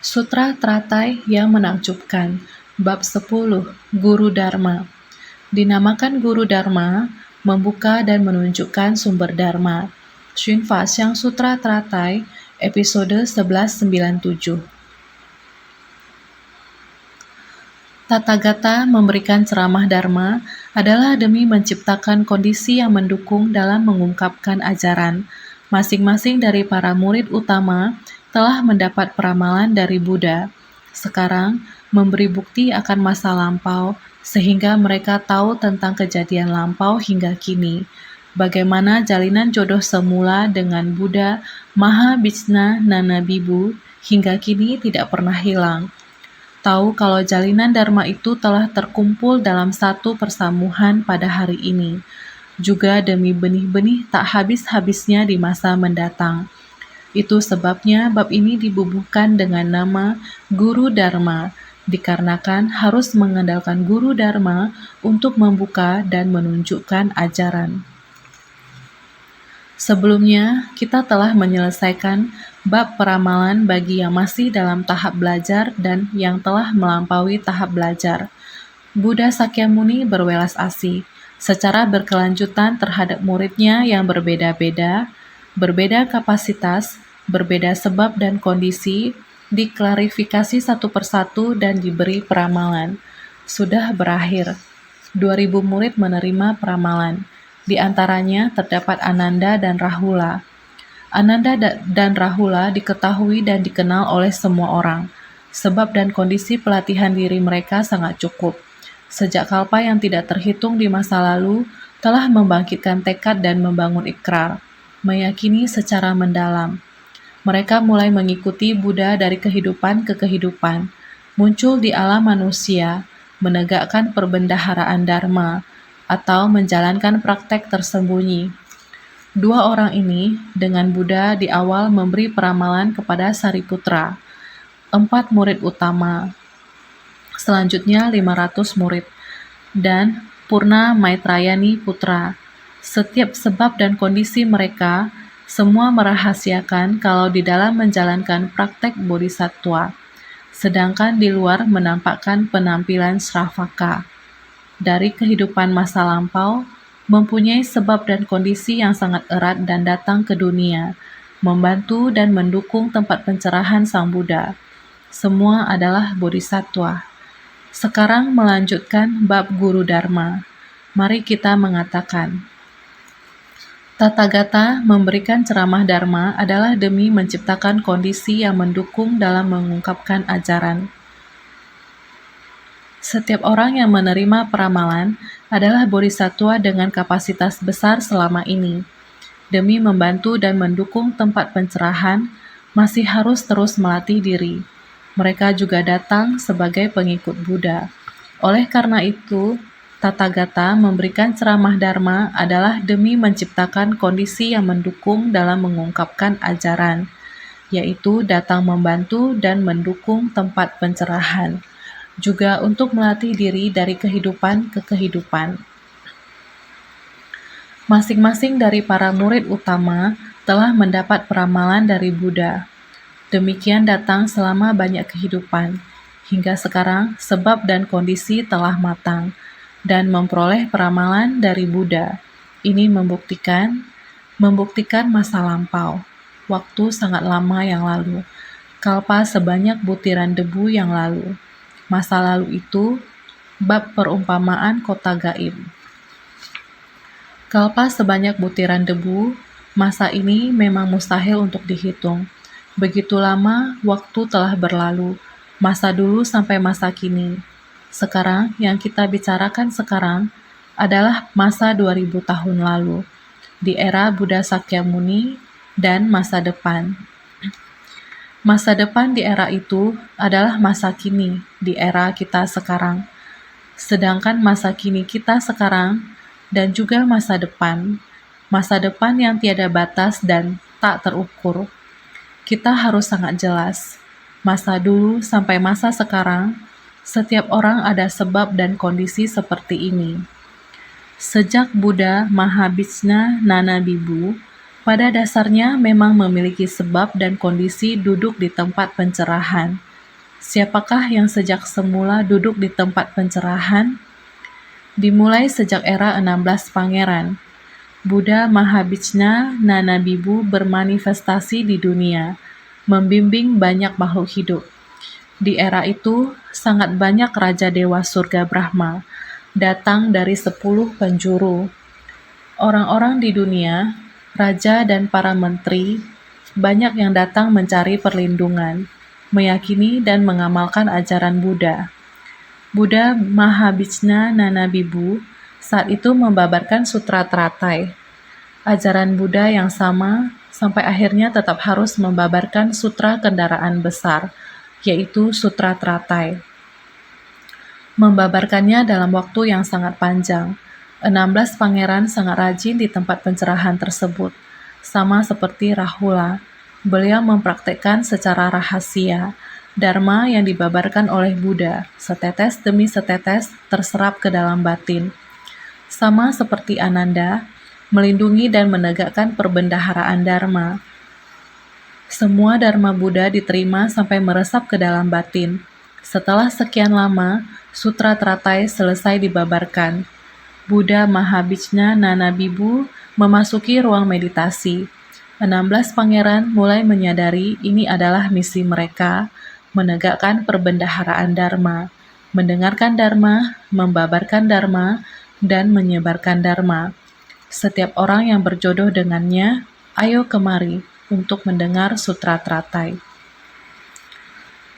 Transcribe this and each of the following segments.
Sutra Teratai yang Menakjubkan, Bab 10, Guru Dharma. Dinamakan Guru Dharma, membuka dan menunjukkan sumber Dharma. Xunfa Xiang Sutra Teratai, episode 1197. Tathagata memberikan ceramah Dharma adalah demi menciptakan kondisi yang mendukung dalam mengungkapkan ajaran. Masing-masing dari para murid utama telah mendapat peramalan dari Buddha. Sekarang, memberi bukti akan masa lampau, sehingga mereka tahu tentang kejadian lampau hingga kini. Bagaimana jalinan jodoh semula dengan Buddha Mahabhisna Nanabibu hingga kini tidak pernah hilang. Tahu kalau jalinan Dharma itu telah terkumpul dalam satu persamuhan pada hari ini, juga demi benih-benih tak habis-habisnya di masa mendatang. Itu sebabnya bab ini dibubuhkan dengan nama Guru Dharma, dikarenakan harus mengandalkan Guru Dharma untuk membuka dan menunjukkan ajaran. Sebelumnya, kita telah menyelesaikan bab peramalan bagi yang masih dalam tahap belajar dan yang telah melampaui tahap belajar. Buddha Sakyamuni berwelas asih secara berkelanjutan terhadap muridnya yang berbeda-beda, berbeda kapasitas, berbeda sebab dan kondisi, diklarifikasi satu persatu dan diberi peramalan. Sudah berakhir. 2000 murid menerima peramalan. Di antaranya terdapat Ananda dan Rahula. Ananda dan Rahula diketahui dan dikenal oleh semua orang. Sebab dan kondisi pelatihan diri mereka sangat cukup. Sejak kalpa yang tidak terhitung di masa lalu, telah membangkitkan tekad dan membangun ikrar, meyakini secara mendalam. Mereka mulai mengikuti Buddha dari kehidupan ke kehidupan, muncul di alam manusia, menegakkan perbendaharaan Dharma, atau menjalankan praktek tersembunyi. Dua orang ini dengan Buddha di awal memberi peramalan kepada Sariputra, 4 murid utama, selanjutnya 500 murid, dan Purna Maitrayani Putra. Setiap sebab dan kondisi mereka semua merahasiakan kalau di dalam menjalankan praktek bodhisattva, sedangkan di luar menampakkan penampilan Sravaka. Dari kehidupan masa lampau, mempunyai sebab dan kondisi yang sangat erat dan datang ke dunia, membantu dan mendukung tempat pencerahan Sang Buddha. Semua adalah bodhisattva. Sekarang melanjutkan bab Guru Dharma. Mari kita mengatakan, Tathagata memberikan ceramah Dharma adalah demi menciptakan kondisi yang mendukung dalam mengungkapkan ajaran. Setiap orang yang menerima peramalan adalah bodhisattva dengan kapasitas besar selama ini. Demi membantu dan mendukung tempat pencerahan, masih harus terus melatih diri. Mereka juga datang sebagai pengikut Buddha. Oleh karena itu, Tathagata memberikan ceramah Dharma adalah demi menciptakan kondisi yang mendukung dalam mengungkapkan ajaran, yaitu datang membantu dan mendukung tempat pencerahan, juga untuk melatih diri dari kehidupan ke kehidupan. Masing-masing dari para murid utama telah mendapat peramalan dari Buddha. Demikian datang selama banyak kehidupan. Hingga sekarang, sebab dan kondisi telah matang dan memperoleh peramalan dari Buddha. Ini membuktikan masa lampau, waktu sangat lama yang lalu, kalpa sebanyak butiran debu yang lalu. Masa lalu itu, bab perumpamaan kota gaib. Kalpa sebanyak butiran debu, masa ini memang mustahil untuk dihitung. Begitu lama waktu telah berlalu, masa dulu sampai masa kini. Sekarang yang kita bicarakan sekarang adalah masa 2000 tahun lalu, di era Buddha Sakyamuni dan masa depan. Masa depan di era itu adalah masa kini di era kita sekarang. Sedangkan masa kini kita sekarang dan juga masa depan yang tiada batas dan tak terukur. Kita harus sangat jelas. Masa dulu sampai masa sekarang, setiap orang ada sebab dan kondisi seperti ini. Sejak Buddha Mahabhisna Nanabibu, pada dasarnya memang memiliki sebab dan kondisi duduk di tempat pencerahan. Siapakah yang sejak semula duduk di tempat pencerahan? Dimulai sejak era 16 pangeran, Buddha Mahabijna Nanabibu bermanifestasi di dunia, membimbing banyak makhluk hidup. Di era itu, sangat banyak raja dewa surga Brahma, datang dari 10 penjuru. Orang-orang di dunia, raja dan para menteri, banyak yang datang mencari perlindungan, meyakini dan mengamalkan ajaran Buddha. Buddha Mahabijna Nanabibu saat itu membabarkan Sutra Teratai, ajaran Buddha yang sama sampai akhirnya tetap harus membabarkan sutra kendaraan besar, yaitu Sutra Teratai. Membabarkannya dalam waktu yang sangat panjang. 16 pangeran sangat rajin di tempat pencerahan tersebut, sama seperti Rahula. Beliau mempraktekkan secara rahasia Dharma yang dibabarkan oleh Buddha, setetes demi setetes terserap ke dalam batin. Sama seperti Ananda, melindungi dan menegakkan perbendaharaan Dharma. Semua Dharma Buddha diterima sampai meresap ke dalam batin. Setelah sekian lama, Sutra Teratai selesai dibabarkan. Buddha Mahabijna Nanabibu memasuki ruang meditasi. 16 pangeran mulai menyadari ini adalah misi mereka, menegakkan perbendaharaan Dharma, mendengarkan Dharma, membabarkan Dharma, dan menyebarkan Dharma. Setiap orang yang berjodoh dengannya, ayo kemari untuk mendengar Sutra Teratai.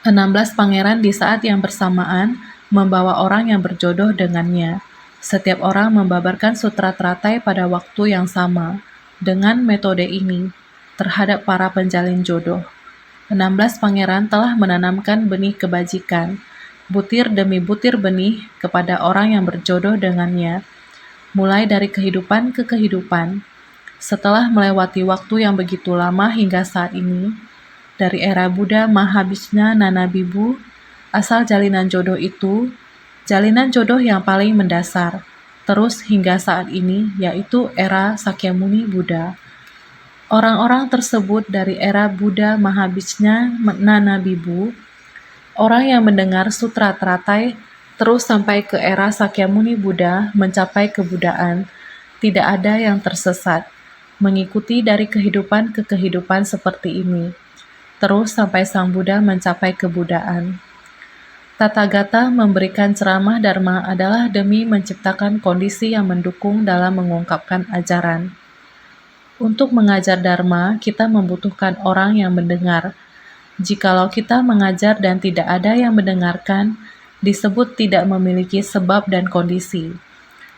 16 pangeran di saat yang bersamaan membawa orang yang berjodoh dengannya. Setiap orang membabarkan Sutra Teratai pada waktu yang sama. Dengan metode ini, terhadap para penjalin jodoh, 16 pangeran telah menanamkan benih kebajikan, butir demi butir benih kepada orang yang berjodoh dengannya, mulai dari kehidupan ke kehidupan. Setelah melewati waktu yang begitu lama hingga saat ini, dari era Buddha Mahabijna Nanabibu, asal jalinan jodoh itu, jalinan jodoh yang paling mendasar, terus hingga saat ini, yaitu era Sakyamuni Buddha. Orang-orang tersebut dari era Buddha Mahabijna Nanabibu, orang yang mendengar Sutra Teratai, terus sampai ke era Sakyamuni Buddha mencapai kebudaan, tidak ada yang tersesat, mengikuti dari kehidupan ke kehidupan seperti ini, terus sampai Sang Buddha mencapai kebudaan. Tathagata memberikan ceramah Dharma adalah demi menciptakan kondisi yang mendukung dalam mengungkapkan ajaran. Untuk mengajar Dharma, kita membutuhkan orang yang mendengar. Jikalau kita mengajar dan tidak ada yang mendengarkan, disebut tidak memiliki sebab dan kondisi.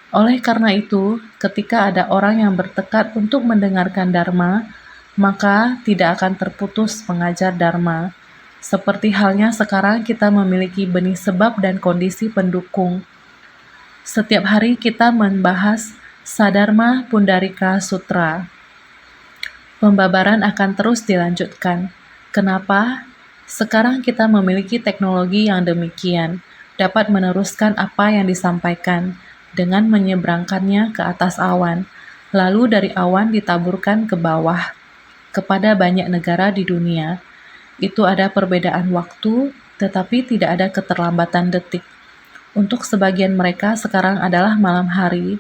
Oleh karena itu, ketika ada orang yang bertekad untuk mendengarkan Dharma, maka tidak akan terputus mengajar Dharma. Seperti halnya sekarang kita memiliki benih sebab dan kondisi pendukung. Setiap hari kita membahas Sadharma Pundarika Sutra. Pembabaran akan terus dilanjutkan. Kenapa? Sekarang kita memiliki teknologi yang demikian, dapat meneruskan apa yang disampaikan dengan menyeberangkannya ke atas awan, lalu dari awan ditaburkan ke bawah, kepada banyak negara di dunia. Itu ada perbedaan waktu, tetapi tidak ada keterlambatan detik. Untuk sebagian mereka sekarang adalah malam hari,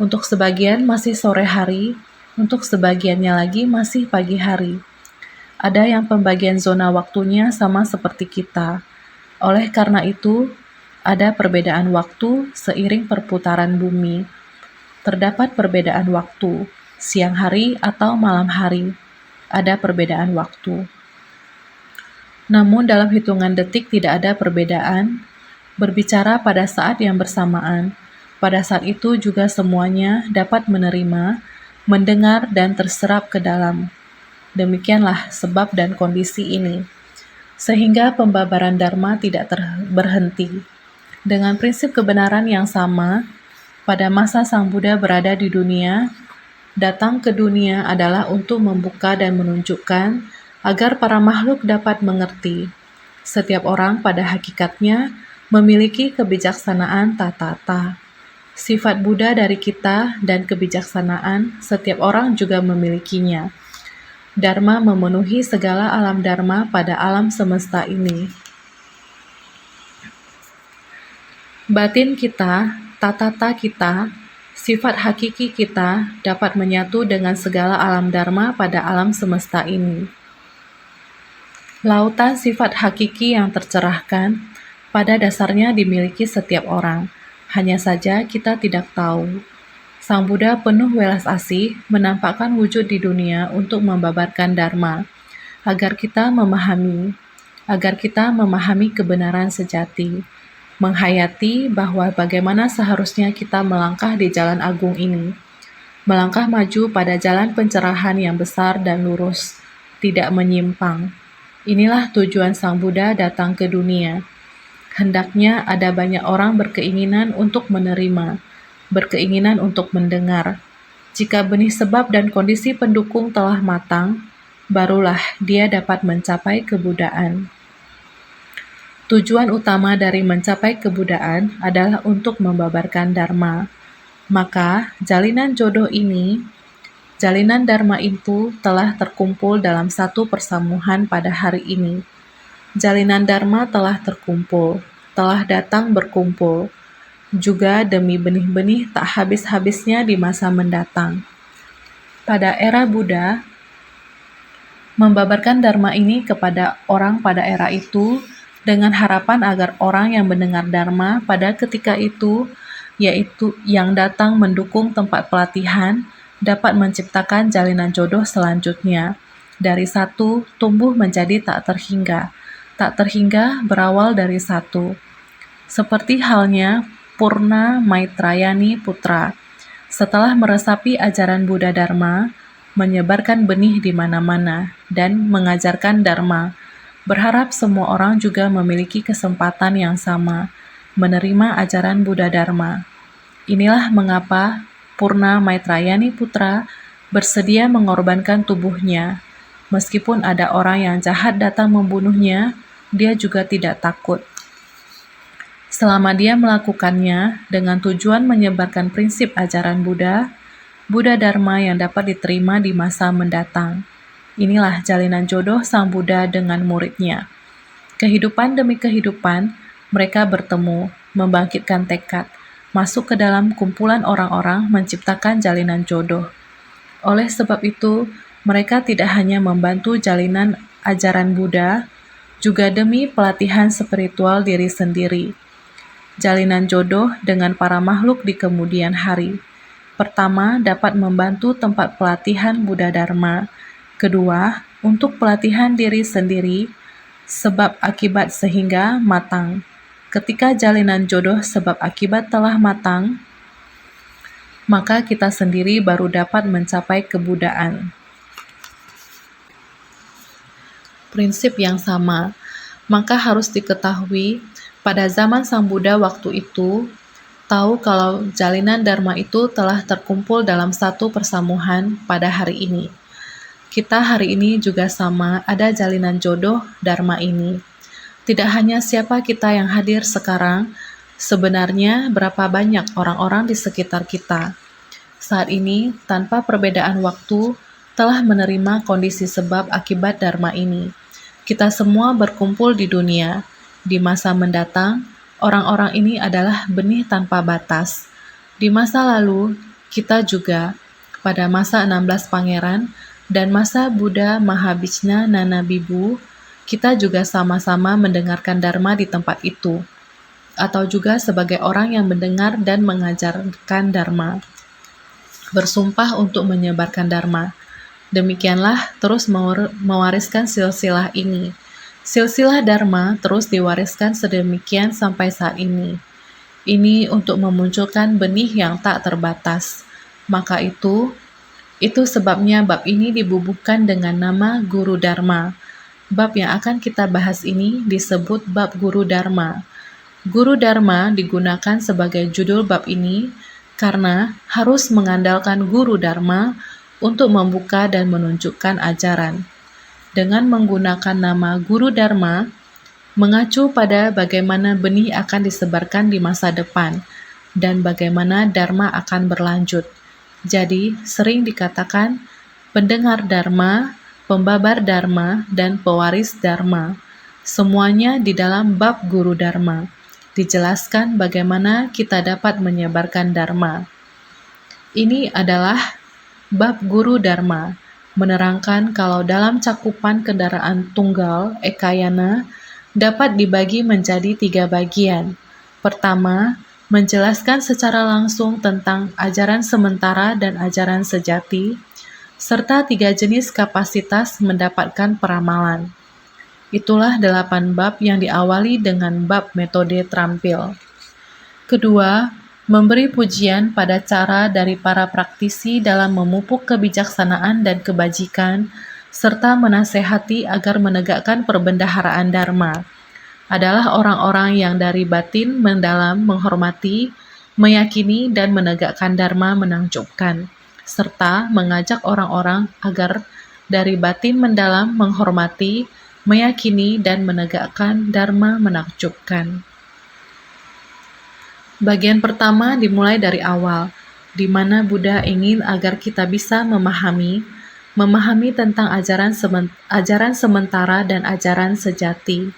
untuk sebagian masih sore hari, untuk sebagiannya lagi masih pagi hari. Ada yang pembagian zona waktunya sama seperti kita. Oleh karena itu, ada perbedaan waktu seiring perputaran bumi. Terdapat perbedaan waktu, siang hari atau malam hari. Ada perbedaan waktu. Namun dalam hitungan detik tidak ada perbedaan. Berbicara pada saat yang bersamaan. Pada saat itu juga semuanya dapat menerima, mendengar dan terserap ke dalam. Demikianlah sebab dan kondisi ini. Sehingga pembabaran Dharma tidak berhenti. Dengan prinsip kebenaran yang sama, pada masa Sang Buddha berada di dunia, datang ke dunia adalah untuk membuka dan menunjukkan agar para makhluk dapat mengerti. Setiap orang pada hakikatnya memiliki kebijaksanaan tatata. Sifat Buddha dari kita dan kebijaksanaan, setiap orang juga memilikinya. Dharma memenuhi segala alam Dharma pada alam semesta ini. Batin kita, tatata kita, sifat hakiki kita dapat menyatu dengan segala alam dharma pada alam semesta ini. Lautan sifat hakiki yang tercerahkan pada dasarnya dimiliki setiap orang, hanya saja kita tidak tahu. Sang Buddha penuh welas asih menampakkan wujud di dunia untuk membabarkan dharma, agar kita memahami kebenaran sejati, menghayati bahwa bagaimana seharusnya kita melangkah di jalan agung ini, melangkah maju pada jalan pencerahan yang besar dan lurus, tidak menyimpang. Inilah tujuan Sang Buddha datang ke dunia. Hendaknya ada banyak orang berkeinginan untuk menerima, berkeinginan untuk mendengar. Jika benih sebab dan kondisi pendukung telah matang, barulah dia dapat mencapai kebudaan. Tujuan utama dari mencapai kebudaan adalah untuk membabarkan dharma. Maka, jalinan dharma itu telah terkumpul dalam satu persamuhan pada hari ini. Jalinan dharma telah terkumpul, telah datang berkumpul, juga demi benih-benih tak habis-habisnya di masa mendatang. Pada era Buddha, membabarkan dharma ini kepada orang pada era itu dengan harapan agar orang yang mendengar dharma pada ketika itu, yaitu yang datang mendukung tempat pelatihan, dapat menciptakan jalinan jodoh selanjutnya. Dari satu tumbuh menjadi tak terhingga. Tak terhingga berawal dari satu. Seperti halnya Purna Maitrayani Putra, setelah meresapi ajaran Buddha Dharma, menyebarkan benih di mana-mana, dan mengajarkan Dharma, berharap semua orang juga memiliki kesempatan yang sama, menerima ajaran Buddha Dharma. Inilah mengapa Purna Maitrayani Putra bersedia mengorbankan tubuhnya. Meskipun ada orang yang jahat datang membunuhnya, dia juga tidak takut. Selama dia melakukannya dengan tujuan menyebarkan prinsip ajaran Buddha Dharma yang dapat diterima di masa mendatang. Inilah jalinan jodoh Sang Buddha dengan muridnya. Kehidupan demi kehidupan, mereka bertemu, membangkitkan tekad, masuk ke dalam kumpulan orang-orang menciptakan jalinan jodoh. Oleh sebab itu, mereka tidak hanya membantu jalinan ajaran Buddha, juga demi pelatihan spiritual diri sendiri. Jalinan jodoh dengan para makhluk di kemudian hari. Pertama, dapat membantu tempat pelatihan Buddha Dharma. Kedua, untuk pelatihan diri sendiri, sebab akibat sehingga matang. Ketika jalinan jodoh sebab akibat telah matang, maka kita sendiri baru dapat mencapai kebudaan. Prinsip yang sama, maka harus diketahui pada zaman Sang Buddha waktu itu, tahu kalau jalinan dharma itu telah terkumpul dalam satu persamuhan pada hari ini. Kita hari ini juga sama ada jalinan jodoh dharma ini. Tidak hanya siapa kita yang hadir sekarang, sebenarnya berapa banyak orang-orang di sekitar kita. Saat ini, tanpa perbedaan waktu, telah menerima kondisi sebab akibat dharma ini. Kita semua berkumpul di dunia. Di masa mendatang, orang-orang ini adalah benih tanpa batas. Di masa lalu, kita juga, pada masa 16 pangeran, dan masa Buddha Mahabhishna Nanabibu, kita juga sama-sama mendengarkan Dharma di tempat itu, atau juga sebagai orang yang mendengar dan mengajarkan Dharma, bersumpah untuk menyebarkan Dharma. Demikianlah terus mewariskan silsilah ini. Silsilah Dharma terus diwariskan sedemikian sampai saat ini. Ini untuk memunculkan benih yang tak terbatas. Maka itu sebabnya bab ini dibubuhkan dengan nama Guru Dharma. Bab yang akan kita bahas ini disebut bab Guru Dharma. Guru Dharma digunakan sebagai judul bab ini karena harus mengandalkan Guru Dharma untuk membuka dan menunjukkan ajaran. Dengan menggunakan nama Guru Dharma, mengacu pada bagaimana benih akan disebarkan di masa depan dan bagaimana Dharma akan berlanjut. Jadi, sering dikatakan pendengar Dharma, pembabar Dharma, dan pewaris Dharma. Semuanya di dalam bab Guru Dharma. dijelaskan bagaimana kita dapat menyebarkan Dharma. Ini adalah bab Guru Dharma, menerangkan kalau dalam cakupan kendaraan tunggal Ekayana dapat dibagi menjadi 3 bagian. Pertama, menjelaskan secara langsung tentang ajaran sementara dan ajaran sejati, serta 3 jenis kapasitas mendapatkan peramalan. Itulah 8 bab yang diawali dengan bab metode terampil. Kedua, memberi pujian pada cara dari para praktisi dalam memupuk kebijaksanaan dan kebajikan, serta menasehati agar menegakkan perbendaharaan Dharma, adalah orang-orang yang dari batin mendalam menghormati, meyakini, dan menegakkan Dharma menakjubkan, serta mengajak orang-orang agar dari batin mendalam menghormati, meyakini, dan menegakkan Dharma menakjubkan. Bagian pertama dimulai dari awal, di mana Buddha ingin agar kita bisa memahami tentang ajaran sementara dan ajaran sejati.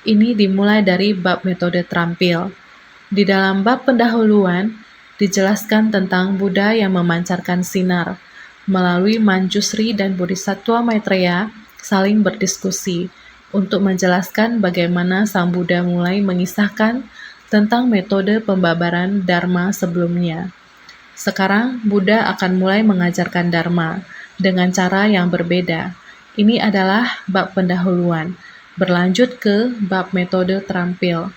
Ini dimulai dari bab metode terampil. Di dalam bab pendahuluan, dijelaskan tentang Buddha yang memancarkan sinar. Melalui Manjusri dan Bodhisattva Maitreya saling berdiskusi untuk menjelaskan bagaimana Sang Buddha mulai mengisahkan tentang metode pembabaran Dharma sebelumnya. Sekarang Buddha akan mulai mengajarkan Dharma dengan cara yang berbeda. Ini adalah bab pendahuluan. Berlanjut ke bab metode terampil.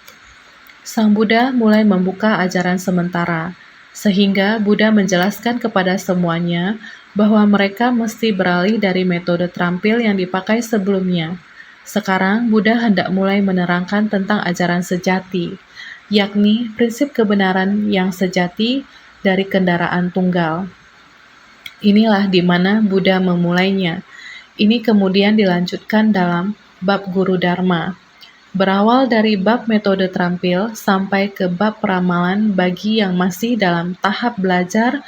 Sang Buddha mulai membuka ajaran sementara, sehingga Buddha menjelaskan kepada semuanya bahwa mereka mesti beralih dari metode terampil yang dipakai sebelumnya. Sekarang Buddha hendak mulai menerangkan tentang ajaran sejati, yakni prinsip kebenaran yang sejati dari kendaraan tunggal. Inilah di mana Buddha memulainya. Ini kemudian dilanjutkan dalam bab Guru Dharma. Berawal dari bab metode terampil sampai ke bab peramalan bagi yang masih dalam tahap belajar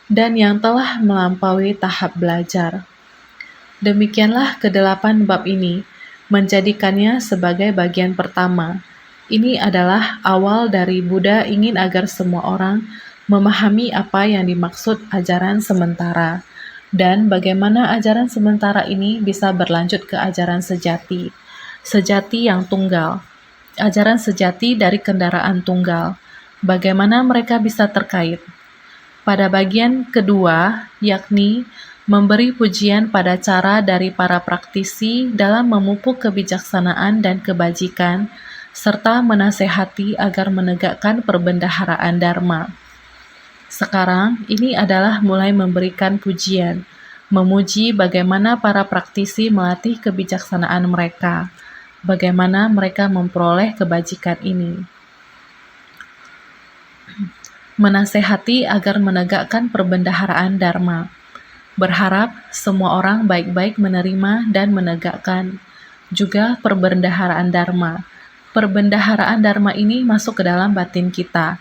dan yang telah melampaui tahap belajar. Demikianlah ke-8 bab ini, menjadikannya sebagai bagian pertama. Ini adalah awal dari Buddha ingin agar semua orang memahami apa yang dimaksud ajaran sementara, dan bagaimana ajaran sementara ini bisa berlanjut ke ajaran sejati yang tunggal, ajaran sejati dari kendaraan tunggal, bagaimana mereka bisa terkait. Pada bagian kedua, yakni memberi pujian pada cara dari para praktisi dalam memupuk kebijaksanaan dan kebajikan, serta menasehati agar menegakkan perbendaharaan Dharma. Sekarang, ini adalah mulai memberikan pujian, memuji bagaimana para praktisi melatih kebijaksanaan mereka, bagaimana mereka memperoleh kebajikan ini. Menasehati agar menegakkan perbendaharaan Dharma. Berharap semua orang baik-baik menerima dan menegakkan juga perbendaharaan Dharma. Perbendaharaan Dharma ini masuk ke dalam batin kita.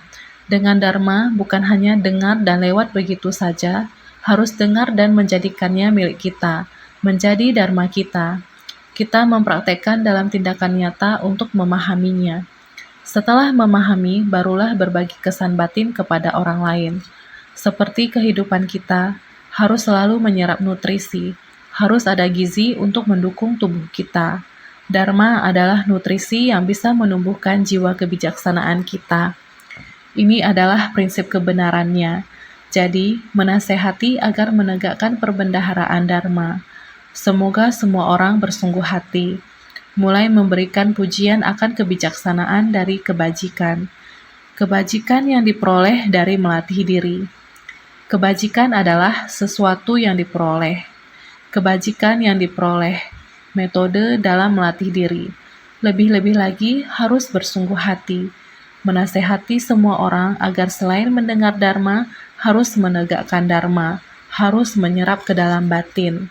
Dengan Dharma bukan hanya dengar dan lewat begitu saja, harus dengar dan menjadikannya milik kita, menjadi Dharma kita. Kita mempraktekkan dalam tindakan nyata untuk memahaminya. Setelah memahami, barulah berbagi kesan batin kepada orang lain. Seperti kehidupan kita, harus selalu menyerap nutrisi, harus ada gizi untuk mendukung tubuh kita. Dharma adalah nutrisi yang bisa menumbuhkan jiwa kebijaksanaan kita. Ini adalah prinsip kebenarannya. Jadi, menasehati agar menegakkan perbendaharaan Dharma. Semoga semua orang bersungguh hati, mulai memberikan pujian akan kebijaksanaan dari kebajikan. Kebajikan yang diperoleh dari melatih diri. Kebajikan adalah sesuatu yang diperoleh. Kebajikan yang diperoleh, metode dalam melatih diri. Lebih-lebih lagi harus bersungguh hati, menasehati semua orang agar selain mendengar Dharma, harus menegakkan Dharma, harus menyerap ke dalam batin.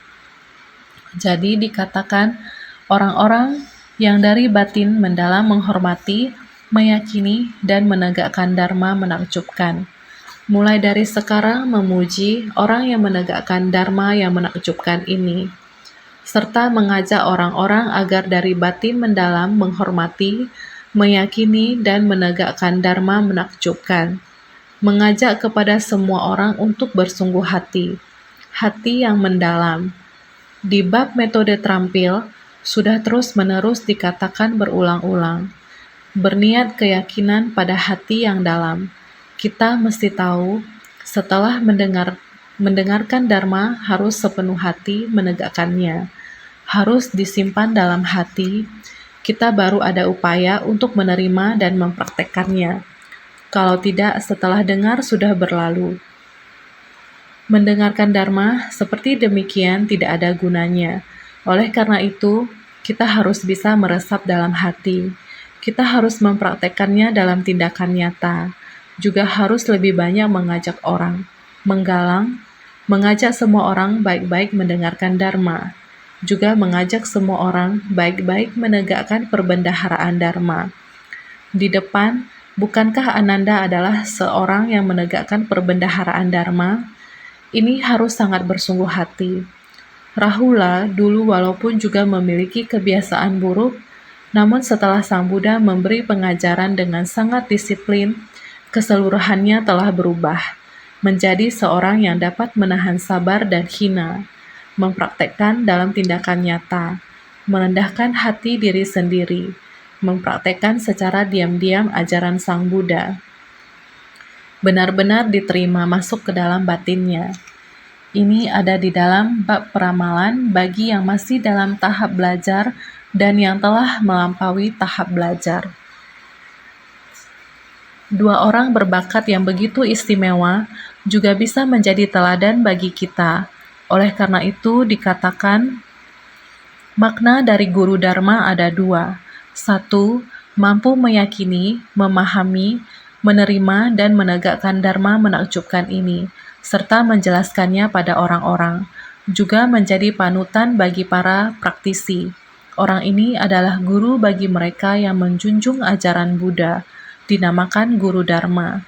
Jadi dikatakan, orang-orang yang dari batin mendalam menghormati, meyakini, dan menegakkan Dharma menakjubkan. Mulai dari sekarang memuji orang yang menegakkan Dharma yang menakjubkan ini, serta mengajak orang-orang agar dari batin mendalam menghormati, meyakini dan menegakkan dharma menakjubkan, mengajak kepada semua orang untuk bersungguh hati, hati yang mendalam. Di bab metode terampil, sudah terus-menerus dikatakan berulang-ulang, berniat keyakinan pada hati yang dalam. Kita mesti tahu, setelah mendengarkan dharma harus sepenuh hati menegakkannya, harus disimpan dalam hati, kita baru ada upaya untuk menerima dan mempraktekkannya. Kalau tidak, setelah dengar sudah berlalu. Mendengarkan dharma seperti demikian tidak ada gunanya. Oleh karena itu, kita harus bisa meresap dalam hati. Kita harus mempraktekkannya dalam tindakan nyata. Juga harus lebih banyak mengajak orang, menggalang, mengajak semua orang baik-baik mendengarkan dharma. Juga mengajak semua orang baik-baik menegakkan perbendaharaan dharma. Di depan, bukankah Ananda adalah seorang yang menegakkan perbendaharaan dharma? Ini harus sangat bersungguh hati. Rahula dulu walaupun juga memiliki kebiasaan buruk, namun setelah Sang Buddha memberi pengajaran dengan sangat disiplin, keseluruhannya telah berubah, menjadi seorang yang dapat menahan sabar dan hina, mempraktekkan dalam tindakan nyata, merendahkan hati diri sendiri, mempraktekkan secara diam-diam ajaran Sang Buddha. Benar-benar diterima masuk ke dalam batinnya. Ini ada di dalam bab peramalan bagi yang masih dalam tahap belajar dan yang telah melampaui tahap belajar. Dua orang berbakat yang begitu istimewa juga bisa menjadi teladan bagi kita. Oleh karena itu dikatakan, makna dari guru dharma ada dua. Satu, mampu meyakini, memahami, menerima dan menegakkan dharma menakjubkan ini, serta menjelaskannya pada orang-orang, juga menjadi panutan bagi para praktisi. Orang ini adalah guru bagi mereka yang menjunjung ajaran Buddha, dinamakan guru dharma.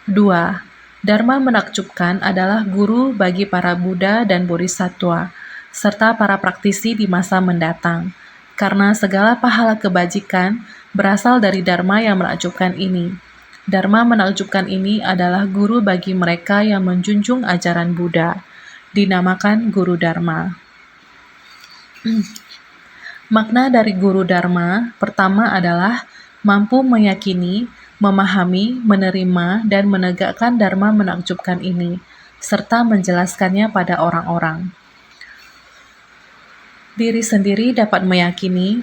2. Dharma menakjubkan adalah guru bagi para Buddha dan Bodhisattva, serta para praktisi di masa mendatang, karena segala pahala kebajikan berasal dari dharma yang menakjubkan ini. Dharma menakjubkan ini adalah guru bagi mereka yang menjunjung ajaran Buddha, dinamakan guru dharma. Makna dari guru dharma pertama adalah mampu meyakini, memahami, menerima, dan menegakkan dharma menakjubkan ini, serta menjelaskannya pada orang-orang. Diri sendiri dapat meyakini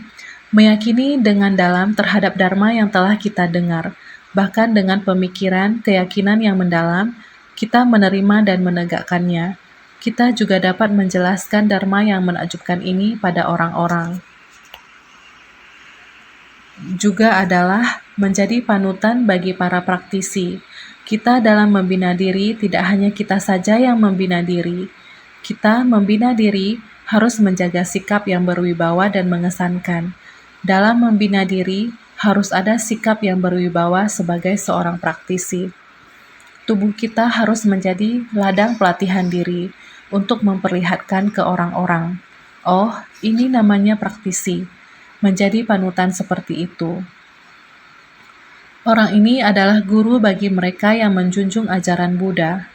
dengan dalam terhadap dharma yang telah kita dengar. Bahkan dengan pemikiran, keyakinan yang mendalam, kita menerima dan menegakkannya. Kita juga dapat menjelaskan dharma yang menakjubkan ini pada orang-orang. Juga adalah menjadi panutan bagi para praktisi. Kita dalam membina diri tidak hanya kita saja yang membina diri. Kita membina diri harus menjaga sikap yang berwibawa dan mengesankan. Dalam membina diri, harus ada sikap yang berwibawa sebagai seorang praktisi. Tubuh kita harus menjadi ladang pelatihan diri untuk memperlihatkan ke orang-orang. Oh, ini namanya praktisi. Menjadi panutan seperti itu. Orang ini adalah guru bagi mereka yang menjunjung ajaran Buddha.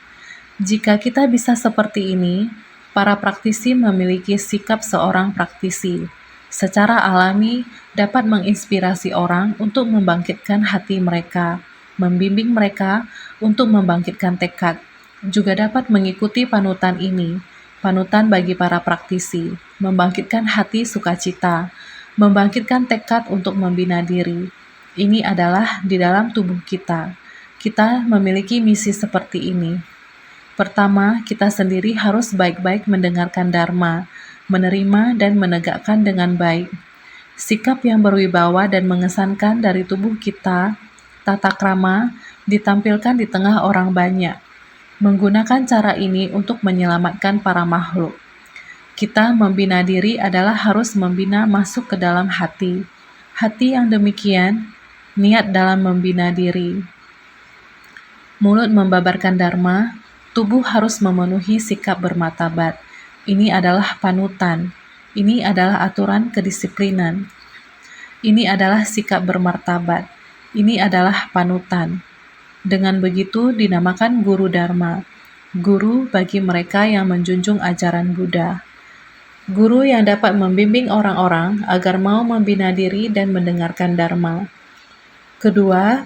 Jika kita bisa seperti ini, para praktisi memiliki sikap seorang praktisi. Secara alami dapat menginspirasi orang untuk membangkitkan hati mereka, membimbing mereka untuk membangkitkan tekad. Juga dapat mengikuti panutan ini, panutan bagi para praktisi, membangkitkan hati sukacita, membangkitkan tekad untuk membina diri. Ini adalah di dalam tubuh kita. Kita memiliki misi seperti ini. Pertama, kita sendiri harus baik-baik mendengarkan dharma, menerima dan menegakkan dengan baik. Sikap yang berwibawa dan mengesankan dari tubuh kita, tata krama, ditampilkan di tengah orang banyak. Menggunakan cara ini untuk menyelamatkan para makhluk. Kita membina diri adalah harus membina masuk ke dalam hati. Hati yang demikian, niat dalam membina diri. Mulut membabarkan dharma, tubuh harus memenuhi sikap bermartabat. Ini adalah panutan. Ini adalah aturan kedisiplinan. Ini adalah sikap bermartabat. Ini adalah panutan. Dengan begitu dinamakan guru Dharma, guru bagi mereka yang menjunjung ajaran Buddha. Guru yang dapat membimbing orang-orang agar mau membina diri dan mendengarkan Dharma. Kedua,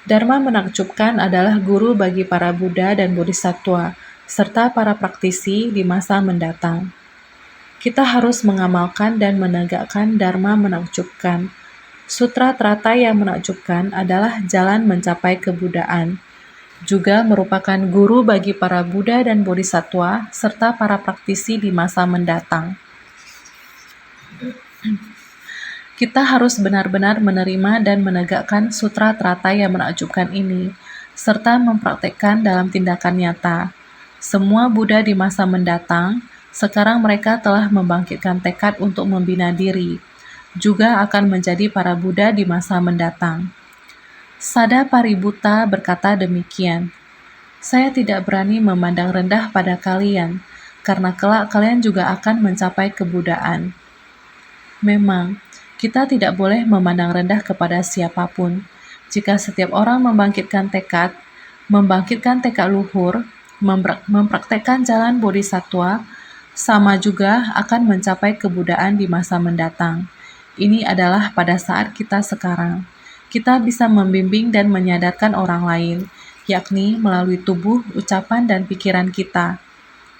Dharma menakjubkan adalah guru bagi para Buddha dan Bodhisattva, serta para praktisi di masa mendatang. Kita harus mengamalkan dan menegakkan Dharma menakjubkan. Sutra teratai yang menakjubkan adalah jalan mencapai kebudaan. Juga merupakan guru bagi para Buddha dan Bodhisattva, serta para praktisi di masa mendatang. Kita harus benar-benar menerima dan menegakkan sutra teratai yang menakjubkan ini, serta mempraktekkan dalam tindakan nyata. Semua Buddha di masa mendatang, sekarang mereka telah membangkitkan tekad untuk membina diri, juga akan menjadi para Buddha di masa mendatang. Sada Paributta berkata demikian, "Saya tidak berani memandang rendah pada kalian, karena kelak kalian juga akan mencapai kebudaan." Memang, kita tidak boleh memandang rendah kepada siapapun. Jika setiap orang membangkitkan tekad luhur, mempraktekkan jalan bodhisattva, sama juga akan mencapai kebudaan di masa mendatang. Ini adalah pada saat kita sekarang. Kita bisa membimbing dan menyadarkan orang lain, yakni melalui tubuh, ucapan, dan pikiran kita.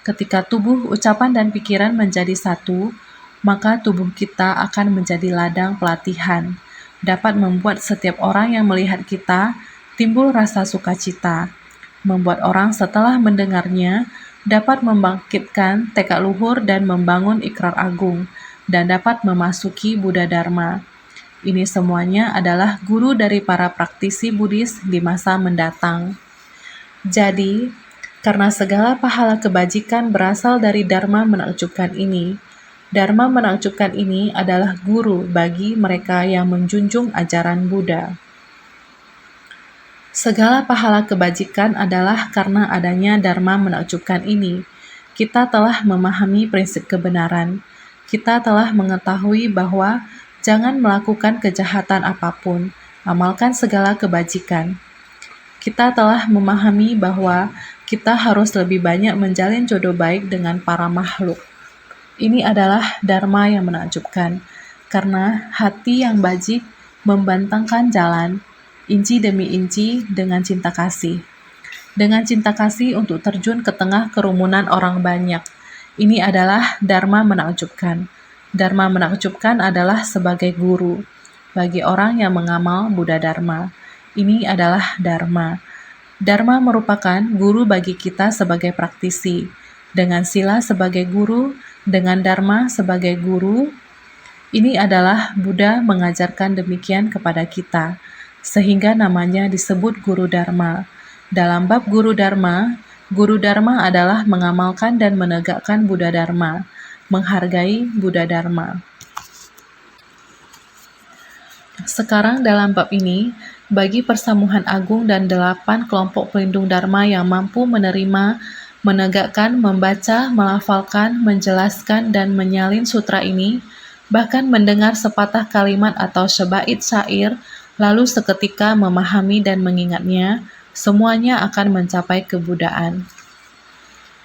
Ketika tubuh, ucapan, dan pikiran menjadi satu, maka tubuh kita akan menjadi ladang pelatihan, dapat membuat setiap orang yang melihat kita timbul rasa sukacita, membuat orang setelah mendengarnya dapat membangkitkan tekad luhur dan membangun ikrar agung, dan dapat memasuki Buddha Dharma. Ini semuanya adalah guru dari para praktisi Buddhis di masa mendatang. Jadi, karena segala pahala kebajikan berasal dari Dharma menakjubkan ini, Dharma menakjubkan ini adalah guru bagi mereka yang menjunjung ajaran Buddha. Segala pahala kebajikan adalah karena adanya Dharma menakjubkan ini. Kita telah memahami prinsip kebenaran. Kita telah mengetahui bahwa jangan melakukan kejahatan apapun, amalkan segala kebajikan. Kita telah memahami bahwa kita harus lebih banyak menjalin jodoh baik dengan para makhluk. Ini adalah Dharma yang menakjubkan, karena hati yang bajik membentangkan jalan, inci demi inci dengan cinta kasih. Dengan cinta kasih untuk terjun ke tengah kerumunan orang banyak. Ini adalah Dharma menakjubkan. Dharma menakjubkan adalah sebagai guru bagi orang yang mengamal Buddha Dharma. Ini adalah Dharma. Dharma merupakan guru bagi kita sebagai praktisi. Dengan sila sebagai guru, dengan Dharma sebagai guru, ini adalah Buddha mengajarkan demikian kepada kita, sehingga namanya disebut Guru Dharma. Dalam bab Guru Dharma adalah mengamalkan dan menegakkan Buddha Dharma, menghargai Buddha Dharma. Sekarang dalam bab ini, bagi Persamuhan Agung dan 8 kelompok pelindung Dharma yang mampu menerima, menegakkan, membaca, melafalkan, menjelaskan, dan menyalin sutra ini, bahkan mendengar sepatah kalimat atau sebait syair, lalu seketika memahami dan mengingatnya, semuanya akan mencapai kebudaan.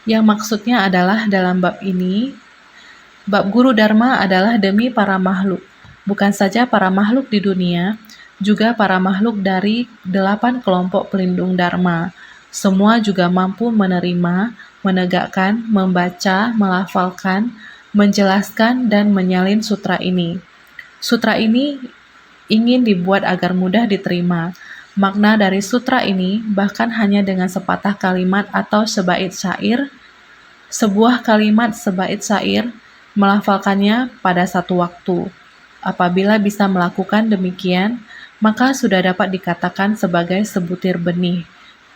Yang maksudnya adalah dalam bab ini, bab Guru Dharma adalah demi para makhluk, bukan saja para makhluk di dunia, juga para makhluk dari 8 kelompok pelindung Dharma. Semua juga mampu menerima, menegakkan, membaca, melafalkan, menjelaskan, dan menyalin sutra ini. Sutra ini ingin dibuat agar mudah diterima. Makna dari sutra ini bahkan hanya dengan sepatah kalimat atau sebait syair, sebuah kalimat sebait syair, melafalkannya pada satu waktu. Apabila bisa melakukan demikian, maka sudah dapat dikatakan sebagai sebutir benih.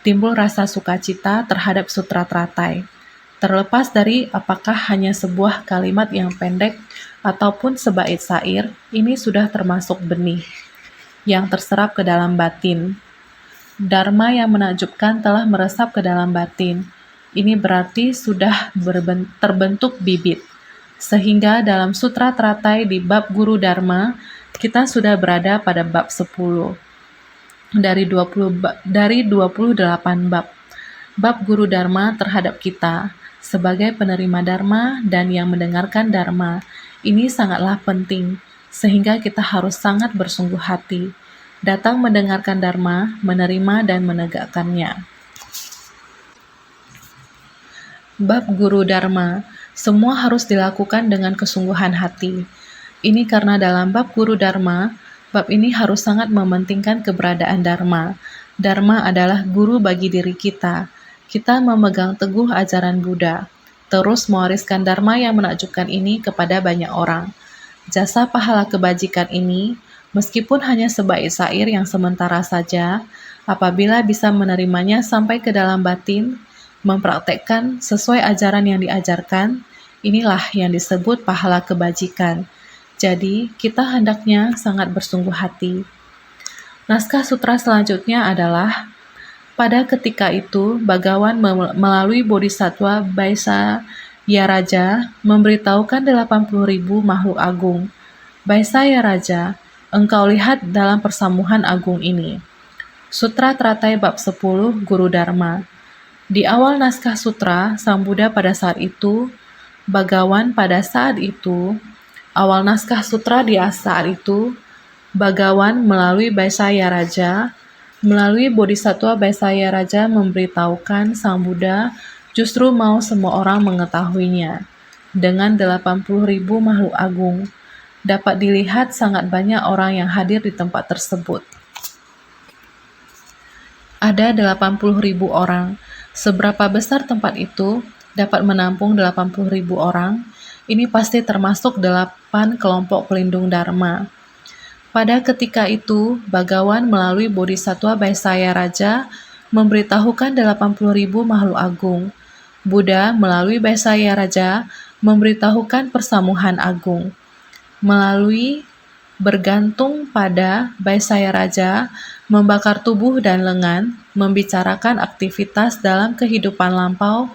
Timbul rasa sukacita terhadap sutra teratai. Terlepas dari apakah hanya sebuah kalimat yang pendek ataupun sebait syair, ini sudah termasuk benih yang terserap ke dalam batin. Dharma yang menakjubkan telah meresap ke dalam batin. Ini berarti sudah terbentuk bibit. Sehingga dalam sutra teratai di bab Guru Dharma, Kita sudah berada pada bab 10 dari 28 bab. Bab guru dharma terhadap kita sebagai penerima dharma dan yang mendengarkan dharma. Ini sangatlah penting sehingga kita harus sangat bersungguh hati datang mendengarkan dharma, menerima dan menegakkannya. Bab guru dharma, semua harus dilakukan dengan kesungguhan hati. Ini karena dalam bab guru dharma, bab ini harus sangat mementingkan keberadaan dharma. Dharma adalah guru bagi diri kita. Kita memegang teguh ajaran Buddha, terus mewariskan dharma yang menakjubkan ini kepada banyak orang. Jasa pahala kebajikan ini, meskipun hanya sebaik syair yang sementara saja, apabila bisa menerimanya sampai ke dalam batin, mempraktekkan sesuai ajaran yang diajarkan, inilah yang disebut pahala kebajikan. Jadi, kita hendaknya sangat bersungguh hati. Naskah sutra selanjutnya adalah, pada ketika itu, Bhagawan melalui Bodhisattva Baisa Yaraja memberitahukan 80.000 makhluk agung. Baisa Yaraja, engkau lihat dalam persamuhan agung ini. Sutra Teratai Bab 10 Guru Dharma. Di awal naskah sutra, Sang Buddha pada saat itu, Bhagawan pada saat itu, awal naskah sutra di saat itu, Bhagawan melalui Baisaya Raja, melalui Bodhisattva Baisaya Raja memberitahukan Sang Buddha justru mau semua orang mengetahuinya. Dengan 80.000 makhluk agung, dapat dilihat sangat banyak orang yang hadir di tempat tersebut. Ada 80.000 orang. Seberapa besar tempat itu dapat menampung 80.000 orang? Ini pasti termasuk 8 kelompok pelindung dharma. Pada ketika itu, Bhagawan melalui Bodhisattva Baisaya Raja memberitahukan 80.000 makhluk agung. Buddha melalui Baisaya Raja memberitahukan persamuhan agung. Melalui bergantung pada Baisaya Raja, membakar tubuh dan lengan, membicarakan aktivitas dalam kehidupan lampau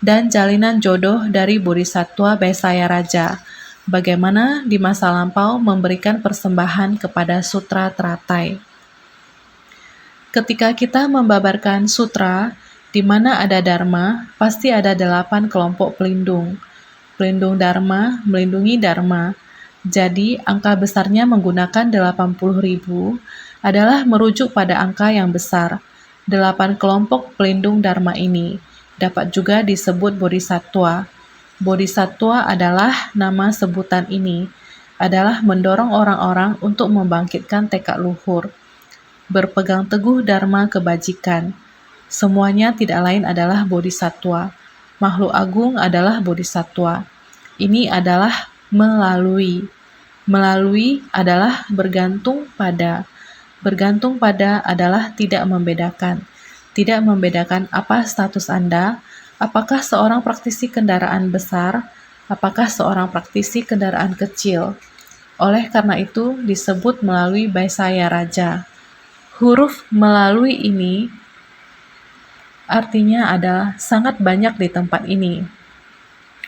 dan jalinan jodoh dari Bodhisattva Baisaya Raja, bagaimana di masa lampau memberikan persembahan kepada sutra teratai. Ketika kita membabarkan sutra, di mana ada dharma, pasti ada 8 kelompok pelindung. Pelindung dharma, melindungi dharma. Jadi, angka besarnya menggunakan 80.000 adalah merujuk pada angka yang besar. 8 kelompok pelindung dharma ini dapat juga disebut bodhisattva. Bodhisattva adalah nama sebutan ini, adalah mendorong orang-orang untuk membangkitkan tekad luhur, berpegang teguh dharma kebajikan. Semuanya tidak lain adalah bodhisattva. Makhluk agung adalah bodhisattva. Ini adalah melalui. Melalui adalah bergantung pada. Bergantung pada adalah tidak membedakan. Tidak membedakan apa status Anda, apakah seorang praktisi kendaraan besar, apakah seorang praktisi kendaraan kecil. Oleh karena itu disebut melalui Baisaya Raja. Huruf melalui ini artinya adalah sangat banyak di tempat ini.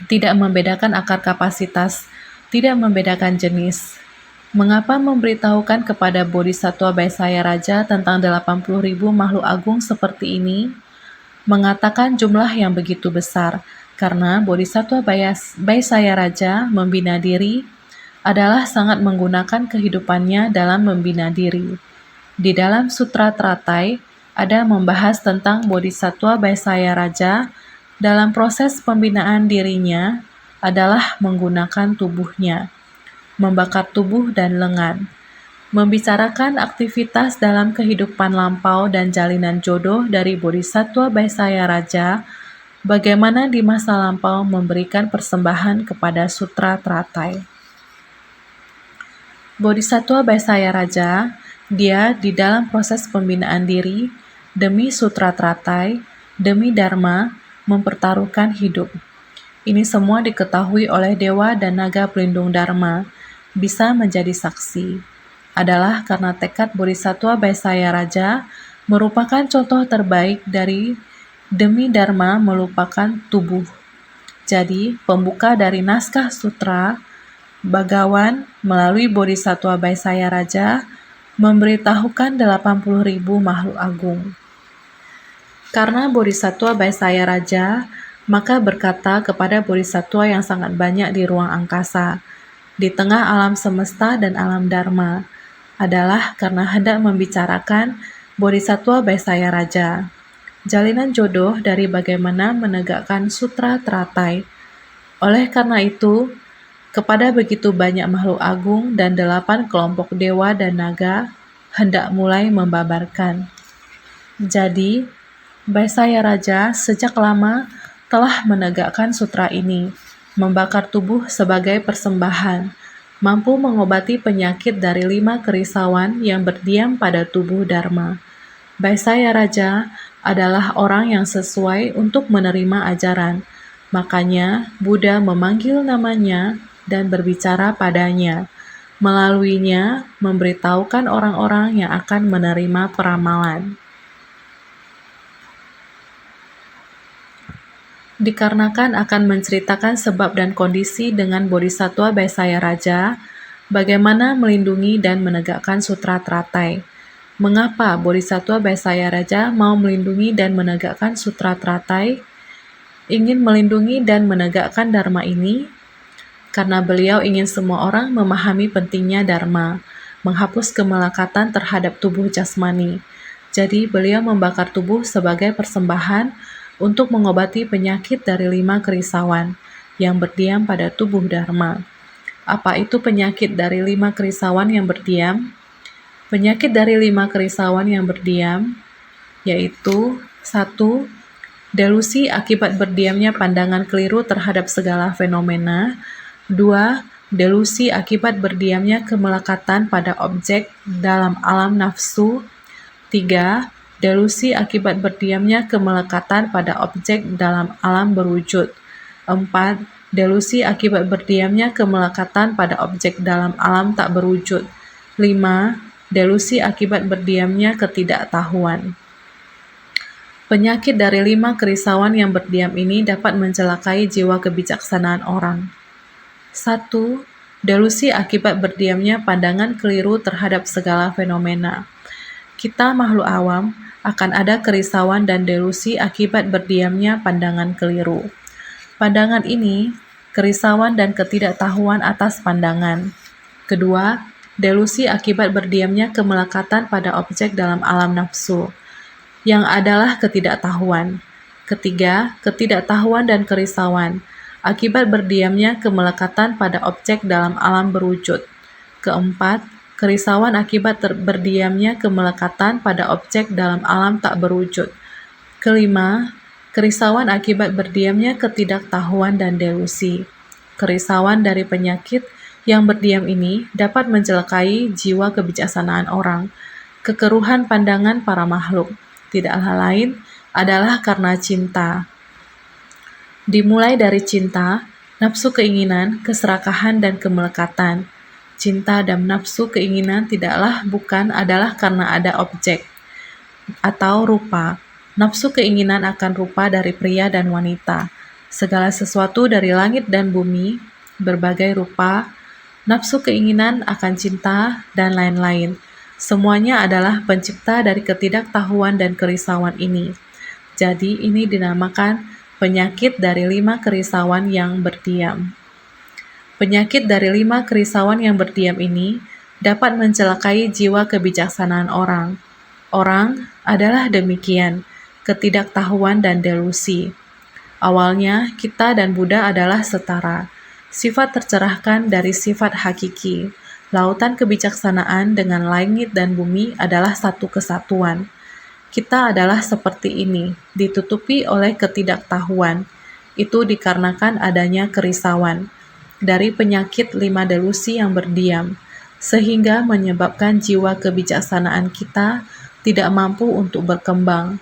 Tidak membedakan akar kapasitas, tidak membedakan jenis. Mengapa memberitahukan kepada Bodhisattva Baisaya Raja tentang 80.000 makhluk agung seperti ini? Mengatakan jumlah yang begitu besar, karena Bodhisattva Baisaya Raja membina diri adalah sangat menggunakan kehidupannya dalam membina diri. Di dalam Sutra Teratai ada membahas tentang Bodhisattva Baisaya Raja dalam proses pembinaan dirinya adalah menggunakan tubuhnya, membakar tubuh dan lengan, membicarakan aktivitas dalam kehidupan lampau dan jalinan jodoh dari Bodhisattva Baisaya Raja, bagaimana di masa lampau memberikan persembahan kepada Sutra Teratai. Bodhisattva Baisaya Raja, dia di dalam proses pembinaan diri, demi Sutra Teratai, demi Dharma, mempertaruhkan hidup. Ini semua diketahui oleh dewa dan naga pelindung Dharma, bisa menjadi saksi. Adalah karena tekad Bodhisattva Baisaya Raja merupakan contoh terbaik dari demi Dharma melupakan tubuh. Jadi, pembuka dari naskah sutra Bagawan melalui Bodhisattva Baisaya Raja memberitahukan 80.000 makhluk agung. Karena Bodhisattva Baisaya Raja, maka berkata kepada Bodhisattva yang sangat banyak di ruang angkasa, di tengah alam semesta dan alam dharma, adalah karena hendak membicarakan Bodhisattva Baisaya Raja. Jalinan jodoh dari bagaimana menegakkan sutra teratai. Oleh karena itu, kepada begitu banyak makhluk agung dan 8 kelompok dewa dan naga, hendak mulai membabarkan. Jadi, Baisaya Raja sejak lama telah menegakkan sutra ini, membakar tubuh sebagai persembahan, mampu mengobati penyakit dari 5 kerisauan yang berdiam pada tubuh Dharma. Baisaya Raja adalah orang yang sesuai untuk menerima ajaran, makanya Buddha memanggil namanya dan berbicara padanya. Melaluinya, memberitahukan orang-orang yang akan menerima peramalan. Dikarenakan akan menceritakan sebab dan kondisi dengan Bodhisattva Baisaya Raja, bagaimana melindungi dan menegakkan sutra teratai. Mengapa Bodhisattva Baisaya Raja mau melindungi dan menegakkan sutra teratai? Ingin melindungi dan menegakkan Dharma ini? Karena beliau ingin semua orang memahami pentingnya Dharma, menghapus kemelekatan terhadap tubuh jasmani. Jadi beliau membakar tubuh sebagai persembahan untuk mengobati penyakit dari 5 kerisauan yang berdiam pada tubuh Dharma. Apa itu penyakit dari 5 kerisauan yang berdiam? Penyakit dari 5 kerisauan yang berdiam yaitu 1. Delusi akibat berdiamnya pandangan keliru terhadap segala fenomena. 2. Delusi akibat berdiamnya kemelekatan pada objek dalam alam nafsu. 3. Delusi akibat berdiamnya kemelekatan pada objek dalam alam berwujud. 4. Delusi akibat berdiamnya kemelekatan pada objek dalam alam tak berwujud. 5. Delusi akibat berdiamnya ketidaktahuan. Penyakit dari 5 kerisauan yang berdiam ini dapat mencelakai jiwa kebijaksanaan orang. 1. Delusi akibat berdiamnya pandangan keliru terhadap segala fenomena. Kita makhluk awam akan ada kerisauan dan delusi akibat berdiamnya pandangan keliru. Pandangan ini, kerisauan dan ketidaktahuan atas pandangan. Kedua, delusi akibat berdiamnya kemelekatan pada objek dalam alam nafsu, yang adalah ketidaktahuan. Ketiga, ketidaktahuan dan kerisauan akibat berdiamnya kemelekatan pada objek dalam alam berwujud. Keempat, kerisauan akibat berdiamnya kemelekatan pada objek dalam alam tak berwujud. Kelima, kerisauan akibat berdiamnya ketidaktahuan dan delusi. Kerisauan dari penyakit yang berdiam ini dapat mencelakai jiwa kebijaksanaan orang. Kekeruhan pandangan para makhluk tidaklah lain adalah karena cinta. Dimulai dari cinta, nafsu keinginan, keserakahan, dan kemelekatan. Cinta dan nafsu keinginan bukan adalah karena ada objek atau rupa. Nafsu keinginan akan rupa dari pria dan wanita. Segala sesuatu dari langit dan bumi, berbagai rupa. Nafsu keinginan akan cinta, dan lain-lain. Semuanya adalah pencipta dari ketidaktahuan dan kerisauan ini. Jadi ini dinamakan penyakit dari 5 kerisauan yang berdiam. Penyakit dari 5 kerisauan yang berdiam ini dapat mencelakai jiwa kebijaksanaan orang. Orang adalah demikian, ketidaktahuan dan delusi. Awalnya, kita dan Buddha adalah setara. Sifat tercerahkan dari sifat hakiki. Lautan kebijaksanaan dengan langit dan bumi adalah satu kesatuan. Kita adalah seperti ini, ditutupi oleh ketidaktahuan. Itu dikarenakan adanya kerisauan dari penyakit 5 delusi yang berdiam, sehingga menyebabkan jiwa kebijaksanaan kita tidak mampu untuk berkembang.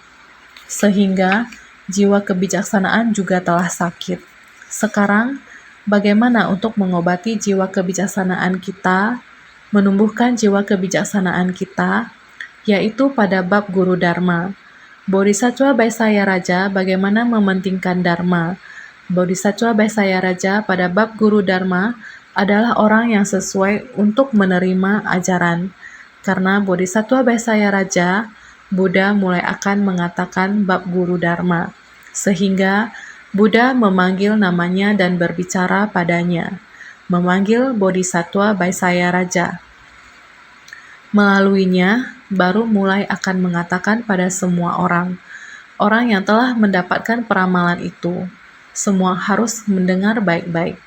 Sehingga jiwa kebijaksanaan juga telah sakit. Sekarang, bagaimana untuk mengobati jiwa kebijaksanaan kita, menumbuhkan jiwa kebijaksanaan kita, yaitu pada bab Guru Dharma. Bodhisattva Baisaya Raja bagaimana mementingkan Dharma. Bodhisattva Baisaya Raja pada bab Guru Dharma adalah orang yang sesuai untuk menerima ajaran. Karena Bodhisattva Baisaya Raja, Buddha mulai akan mengatakan bab guru Dharma, sehingga Buddha memanggil namanya dan berbicara padanya, memanggil Bodhisattva Baisaya Raja. Melaluinya, baru mulai akan mengatakan pada semua orang yang telah mendapatkan peramalan itu, semua harus mendengar baik-baik.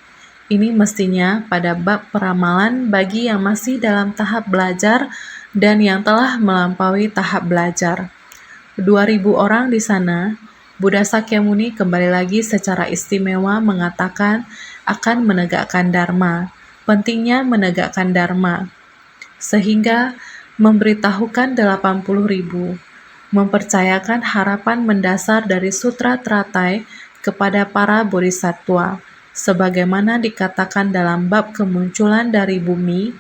Ini mestinya pada bab peramalan bagi yang masih dalam tahap belajar dan yang telah melampaui tahap belajar. 2000 orang di sana, Buddha Sakyamuni kembali lagi secara istimewa mengatakan akan menegakkan Dharma, pentingnya menegakkan Dharma, sehingga memberitahukan 80.000, mempercayakan harapan mendasar dari Sutra Teratai kepada para bodhisattva. Sebagaimana dikatakan dalam bab kemunculan dari bumi,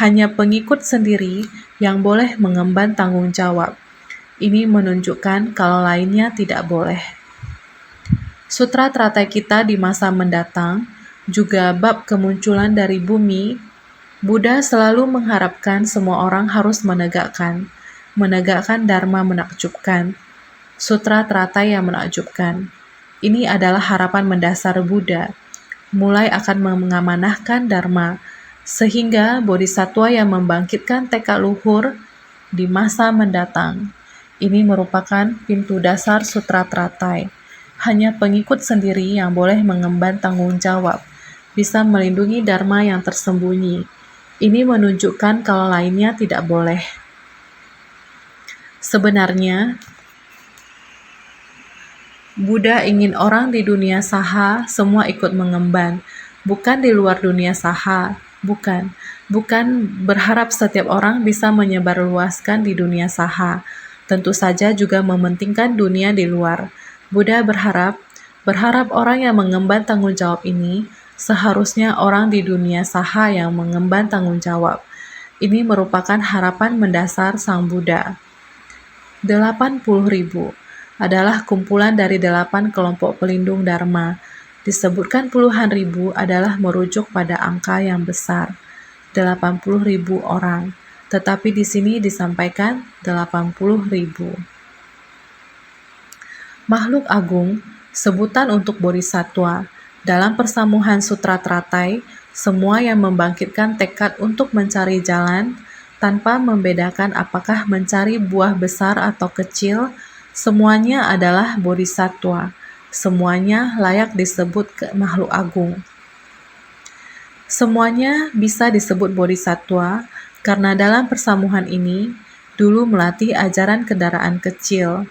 hanya pengikut sendiri yang boleh mengemban tanggung jawab. Ini menunjukkan kalau lainnya tidak boleh. Sutra teratai kita di masa mendatang, juga bab kemunculan dari bumi, Buddha selalu mengharapkan semua orang harus menegakkan Dharma menakjubkan, Sutra teratai yang menakjubkan. Ini adalah harapan mendasar Buddha, mulai akan mengamanahkan Dharma, sehingga bodhisattva yang membangkitkan tekad luhur di masa mendatang. Ini merupakan pintu dasar Sutra Teratai. Hanya pengikut sendiri yang boleh mengemban tanggung jawab, bisa melindungi Dharma yang tersembunyi. Ini menunjukkan kalau lainnya tidak boleh. Sebenarnya, Buddha ingin orang di dunia saha semua ikut mengemban, bukan di luar dunia saha, bukan berharap setiap orang bisa menyebarluaskan di dunia saha, tentu saja juga mementingkan dunia di luar. Buddha berharap orang yang mengemban tanggung jawab ini seharusnya orang di dunia saha yang mengemban tanggung jawab. Ini merupakan harapan mendasar Sang Buddha. 80.000 adalah kumpulan dari 8 kelompok pelindung Dharma. Disebutkan puluhan ribu adalah merujuk pada angka yang besar, 80.000 orang. Tetapi di sini disampaikan 80.000. Makhluk agung, sebutan untuk bodhisattva. Dalam persamuhan Sutra Teratai, semua yang membangkitkan tekad untuk mencari jalan, tanpa membedakan apakah mencari buah besar atau kecil, semuanya adalah bodhisattva. Semuanya layak disebut makhluk agung. Semuanya bisa disebut bodhisattva karena dalam persamuhan ini dulu melatih ajaran kendaraan kecil.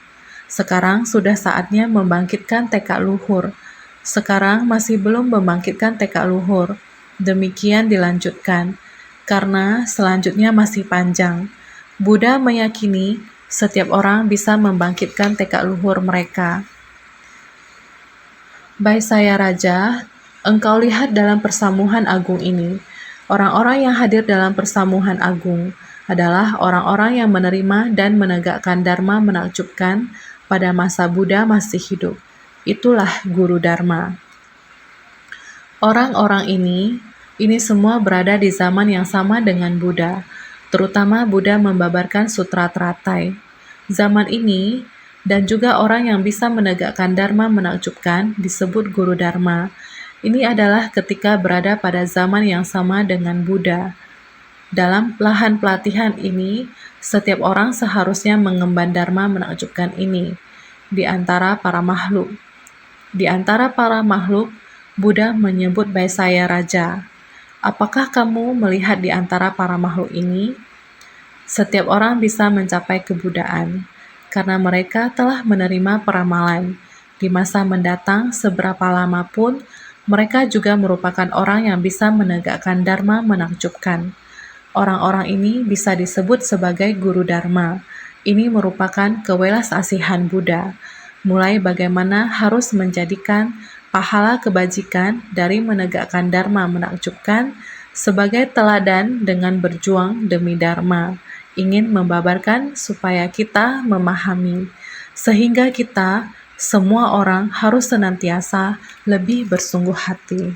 Sekarang sudah saatnya membangkitkan tekad luhur. Sekarang masih belum membangkitkan tekad luhur. Demikian dilanjutkan, karena selanjutnya masih panjang. Buddha meyakini setiap orang bisa membangkitkan tekad luhur mereka. Baisaya Raja, engkau lihat dalam persamuhan agung ini, orang-orang yang hadir dalam persamuhan agung adalah orang-orang yang menerima dan menegakkan Dharma menakjubkan pada masa Buddha masih hidup. Itulah guru Dharma. Orang-orang ini semua berada di zaman yang sama dengan Buddha, terutama Buddha membabarkan Sutra Teratai. Zaman ini, dan juga orang yang bisa menegakkan Dharma menakjubkan disebut guru Dharma. Ini adalah ketika berada pada zaman yang sama dengan Buddha. Dalam lahan pelatihan ini, setiap orang seharusnya mengemban Dharma menakjubkan ini. Di antara para makhluk, Buddha menyebut Baisaya Raja. Apakah kamu melihat di antara para makhluk ini? Setiap orang bisa mencapai kebuddhaan, karena mereka telah menerima peramalan. Di masa mendatang, seberapa lama pun, mereka juga merupakan orang yang bisa menegakkan Dharma menakjubkan. Orang-orang ini bisa disebut sebagai guru Dharma. Ini merupakan kewelas asihan Buddha, mulai bagaimana harus menjadikan pahala kebajikan dari menegakkan Dharma menakjubkan sebagai teladan dengan berjuang demi Dharma, ingin membabarkan supaya kita memahami, sehingga kita, semua orang harus senantiasa lebih bersungguh hati.